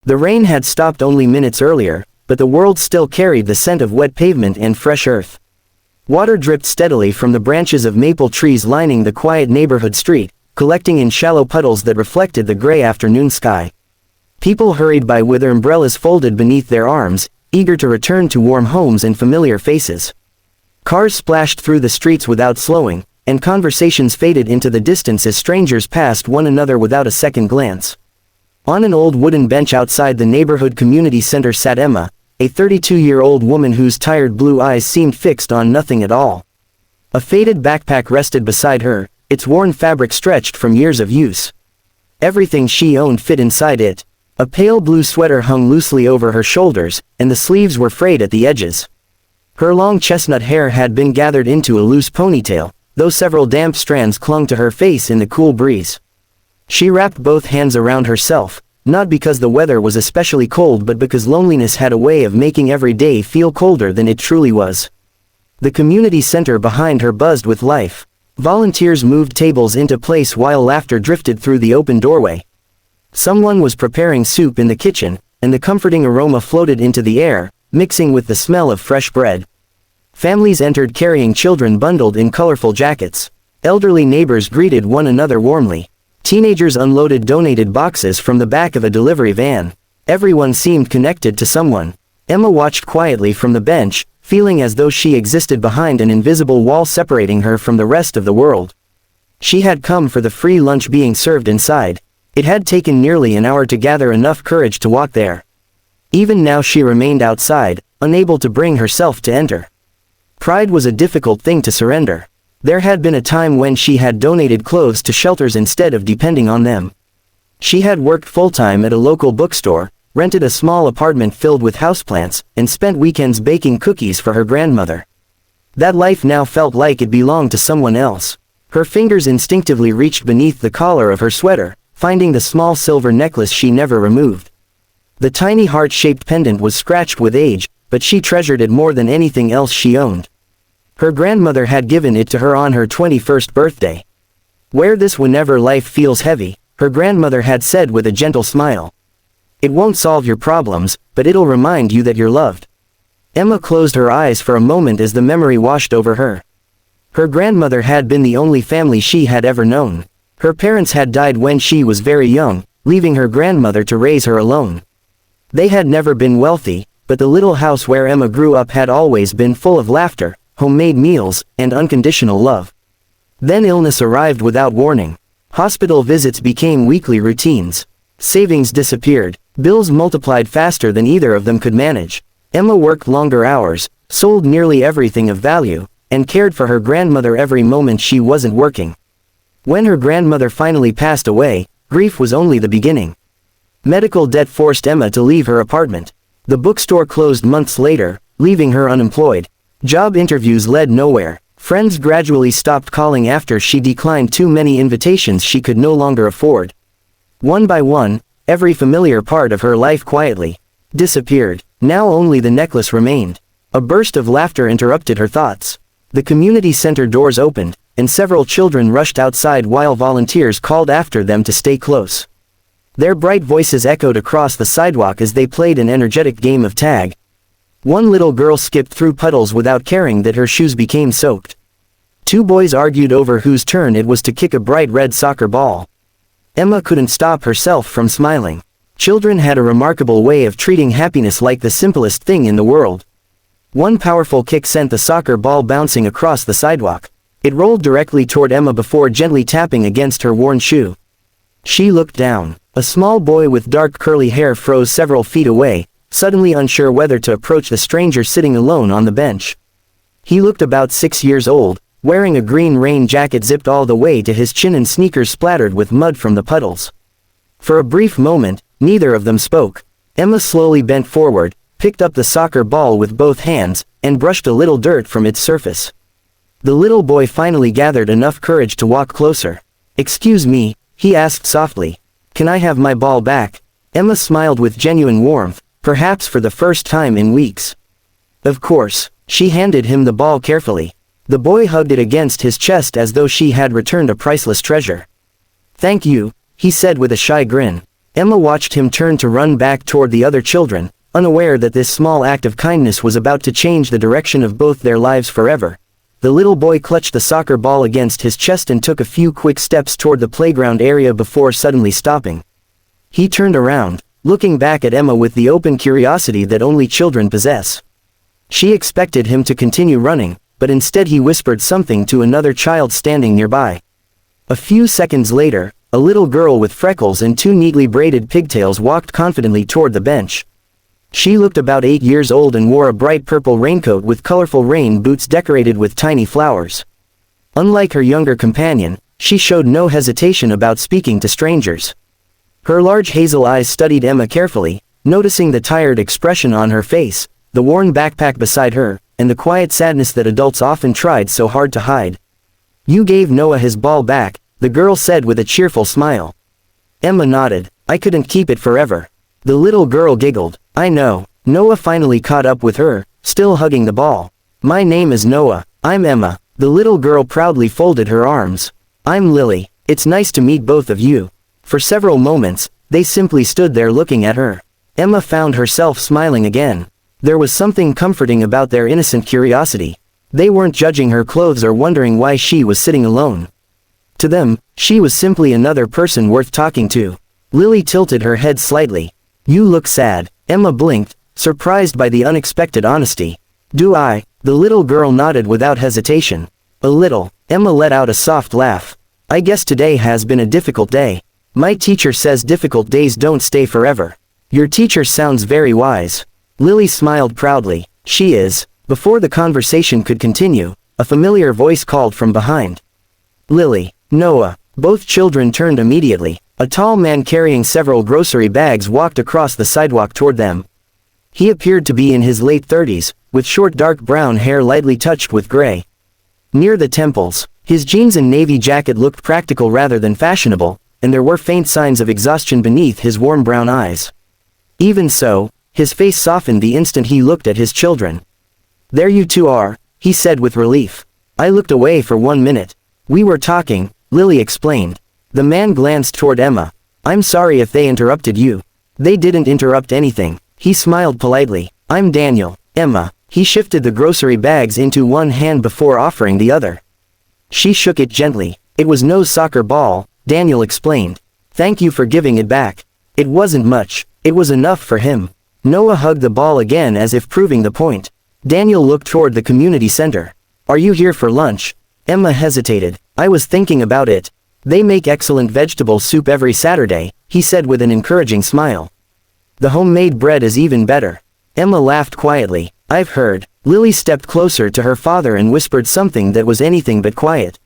The rain had stopped only minutes earlier, but the world still carried the scent of wet pavement and fresh earth. Water dripped steadily from the branches of maple trees lining the quiet neighborhood street, collecting in shallow puddles that reflected the gray afternoon sky. People hurried by with their umbrellas folded beneath their arms, eager to return to warm homes and familiar faces. Cars splashed through the streets without slowing, and conversations faded into the distance as strangers passed one another without a second glance. On an old wooden bench outside the neighborhood community center sat Emma, a 32-year-old woman whose tired blue eyes seemed fixed on nothing at all. A faded backpack rested beside her, its worn fabric stretched from years of use. Everything she owned fit inside it. A pale blue sweater hung loosely over her shoulders, and the sleeves were frayed at the edges. Her long chestnut hair had been gathered into a loose ponytail, though several damp strands clung to her face in the cool breeze. She wrapped both hands around herself, not because the weather was especially cold but because loneliness had a way of making every day feel colder than it truly was. The community center behind her buzzed with life. Volunteers moved tables into place while laughter drifted through the open doorway. Someone was preparing soup in the kitchen, and the comforting aroma floated into the air, mixing with the smell of fresh bread. Families entered carrying children bundled in colorful jackets. Elderly neighbors greeted one another warmly. Teenagers unloaded donated boxes from the back of a delivery van. Everyone seemed connected to someone. Emma watched quietly from the bench, feeling as though she existed behind an invisible wall separating her from the rest of the world. She had come for the free lunch being served inside. It had taken nearly an hour to gather enough courage to walk there. Even now she remained outside, unable to bring herself to enter. Pride was a difficult thing to surrender. There had been a time when she had donated clothes to shelters instead of depending on them. She had worked full-time at a local bookstore, rented a small apartment filled with houseplants, and spent weekends baking cookies for her grandmother. That life now felt like it belonged to someone else. Her fingers instinctively reached beneath the collar of her sweater, finding the small silver necklace she never removed. The tiny heart-shaped pendant was scratched with age, but she treasured it more than anything else she owned. Her grandmother had given it to her on her 21st birthday. "Wear this whenever life feels heavy," her grandmother had said with a gentle smile. "It won't solve your problems, but it'll remind you that you're loved." Emma closed her eyes for a moment as the memory washed over her. Her grandmother had been the only family she had ever known. Her parents had died when she was very young, leaving her grandmother to raise her alone. They had never been wealthy, but the little house where Emma grew up had always been full of laughter, homemade meals, and unconditional love. Then illness arrived without warning. Hospital visits became weekly routines. Savings disappeared. Bills multiplied faster than either of them could manage. Emma worked longer hours, sold nearly everything of value, and cared for her grandmother every moment she wasn't working. When her grandmother finally passed away, grief was only the beginning. Medical debt forced Emma to leave her apartment. The bookstore closed months later, leaving her unemployed. Job interviews led nowhere. Friends gradually stopped calling after she declined too many invitations she could no longer afford. One by one, every familiar part of her life quietly disappeared. Now only the necklace remained. A burst of laughter interrupted her thoughts. The community center doors opened, and several children rushed outside while volunteers called after them to stay close. Their bright voices echoed across the sidewalk as they played an energetic game of tag. One little girl skipped through puddles without caring that her shoes became soaked. Two boys argued over whose turn it was to kick a bright red soccer ball. Emma couldn't stop herself from smiling. Children had a remarkable way of treating happiness like the simplest thing in the world. One powerful kick sent the soccer ball bouncing across the sidewalk. It rolled directly toward Emma before gently tapping against her worn shoe. She looked down. A small boy with dark curly hair froze several feet away, suddenly unsure whether to approach the stranger sitting alone on the bench. He looked about 6 years old, wearing a green rain jacket zipped all the way to his chin and sneakers splattered with mud from the puddles. For a brief moment, neither of them spoke. Emma slowly bent forward, picked up the soccer ball with both hands, and brushed a little dirt from its surface. The little boy finally gathered enough courage to walk closer. "Excuse me," he asked softly. "Can I have my ball back?" Emma smiled with genuine warmth, perhaps for the first time in weeks. Of course. She handed him the ball carefully. The boy hugged it against his chest as though she had returned a priceless treasure. "Thank you," he said with a shy grin. Emma watched him turn to run back toward the other children, unaware that this small act of kindness was about to change the direction of both their lives forever. The little boy clutched the soccer ball against his chest and took a few quick steps toward the playground area before suddenly stopping. He turned around, looking back at Emma with the open curiosity that only children possess. She expected him to continue running, but instead he whispered something to another child standing nearby. A few seconds later, a little girl with freckles and two neatly braided pigtails walked confidently toward the bench. She looked about 8 years old and wore a bright purple raincoat with colorful rain boots decorated with tiny flowers. Unlike her younger companion, she showed no hesitation about speaking to strangers. Her large hazel eyes studied Emma carefully, noticing the tired expression on her face, the worn backpack beside her, and the quiet sadness that adults often tried so hard to hide. "You gave Noah his ball back," the girl said with a cheerful smile. Emma nodded. "I couldn't keep it forever." The little girl giggled. "I know." Noah finally caught up with her, still hugging the ball. "My name is Noah. I'm Emma." The little girl proudly folded her arms. "I'm Lily. It's nice to meet both of you." For several moments, they simply stood there looking at her. Emma found herself smiling again. There was something comforting about their innocent curiosity. They weren't judging her clothes or wondering why she was sitting alone. To them, she was simply another person worth talking to. Lily tilted her head slightly. "You look sad." Emma blinked, surprised by the unexpected honesty. "Do I?" The little girl nodded without hesitation. "A little." Emma let out a soft laugh. "I guess today has been a difficult day. My teacher says difficult days don't stay forever." "Your teacher sounds very wise." Lily smiled proudly. "She is." Before the conversation could continue, a familiar voice called from behind. "Lily." "Noah." Both children turned immediately. A tall man carrying several grocery bags walked across the sidewalk toward them. He appeared to be in his late 30s, with short dark brown hair lightly touched with gray. Near the temples, his jeans and navy jacket looked practical rather than fashionable, and there were faint signs of exhaustion beneath his warm brown eyes. Even so, his face softened the instant he looked at his children. "There you two are," he said with relief. "I looked away for 1 minute. We were talking," Lily explained. The man glanced toward Emma. "I'm sorry if they interrupted you." "They didn't interrupt anything." He smiled politely. "I'm Daniel." "Emma." He shifted the grocery bags into one hand before offering the other. She shook it gently. "It was no soccer ball," Daniel explained. "Thank you for giving it back." It wasn't much. It was enough for him. Noah hugged the ball again as if proving the point. Daniel looked toward the community center. "Are you here for lunch?" Emma hesitated. "I was thinking about it. They make excellent vegetable soup every Saturday," he said with an encouraging smile. "The homemade bread is even better." Emma laughed quietly. "I've heard." Lily stepped closer to her father and whispered something that was anything but quiet.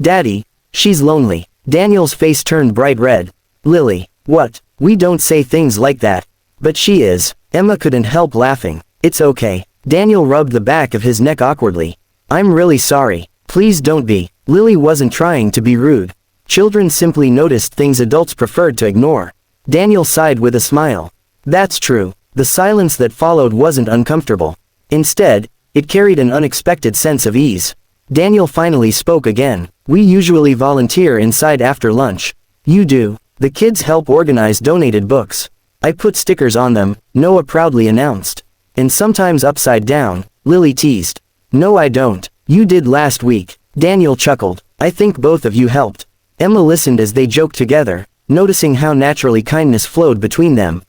"Daddy, she's lonely." Daniel's face turned bright red. "Lily, what? We don't say things like that." "But she is." Emma couldn't help laughing. "It's okay." Daniel rubbed the back of his neck awkwardly. "I'm really sorry. Please don't be." Lily wasn't trying to be rude. Children simply noticed things adults preferred to ignore. Daniel sighed with a smile. "That's true." The silence that followed wasn't uncomfortable. Instead, it carried an unexpected sense of ease. Daniel finally spoke again. "We usually volunteer inside after lunch." "You do?" "The kids help organize donated books. I put stickers on them," Noah proudly announced. "And sometimes upside down," Lily teased. "No, I don't. You did last week." Daniel chuckled. "I think both of you helped." Emma listened as they joked together, noticing how naturally kindness flowed between them.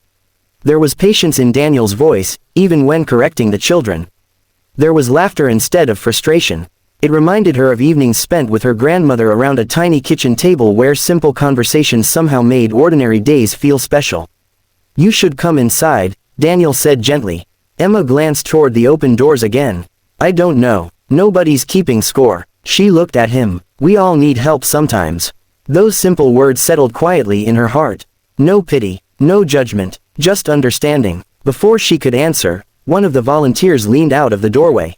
There was patience in Daniel's voice, even when correcting the children. There was laughter instead of frustration. It reminded her of evenings spent with her grandmother around a tiny kitchen table where simple conversations somehow made ordinary days feel special. "You should come inside," Daniel said gently. Emma glanced toward the open doors again. "I don't know. Nobody's keeping score." She looked at him. "We all need help sometimes." Those simple words settled quietly in her heart. No pity, no judgment, just understanding. Before she could answer, one of the volunteers leaned out of the doorway.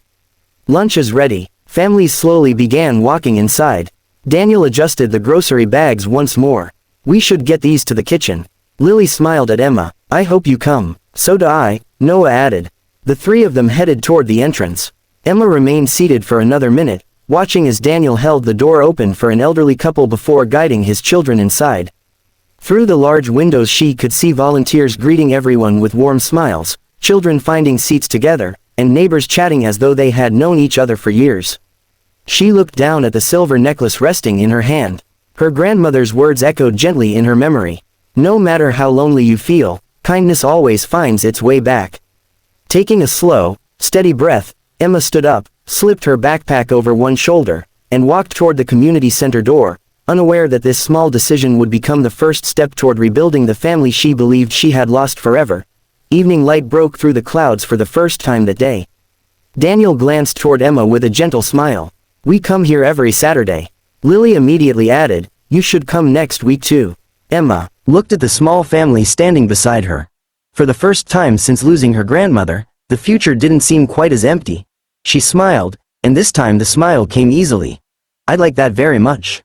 "Lunch is ready." Families slowly began walking inside. Daniel adjusted the grocery bags once more. "We should get these to the kitchen." Lily smiled at Emma. "I hope you come." "So do I," Noah added. The three of them headed toward the entrance. Emma remained seated for another minute, watching as Daniel held the door open for an elderly couple before guiding his children inside. Through the large windows she could see volunteers greeting everyone with warm smiles, children finding seats together, and neighbors chatting as though they had known each other for years. She looked down at the silver necklace resting in her hand. Her grandmother's words echoed gently in her memory. No matter how lonely you feel, kindness always finds its way back. Taking a slow, steady breath, Emma stood up, slipped her backpack over one shoulder, and walked toward the community center door, unaware that this small decision would become the first step toward rebuilding the family she believed she had lost forever. Evening light broke through the clouds for the first time that day. Daniel glanced toward Emma with a gentle smile. "We come here every Saturday." Lily immediately added, "You should come next week too." Emma looked at the small family standing beside her. For the first time since losing her grandmother, the future didn't seem quite as empty. She smiled, and this time the smile came easily. "I'd like that very much."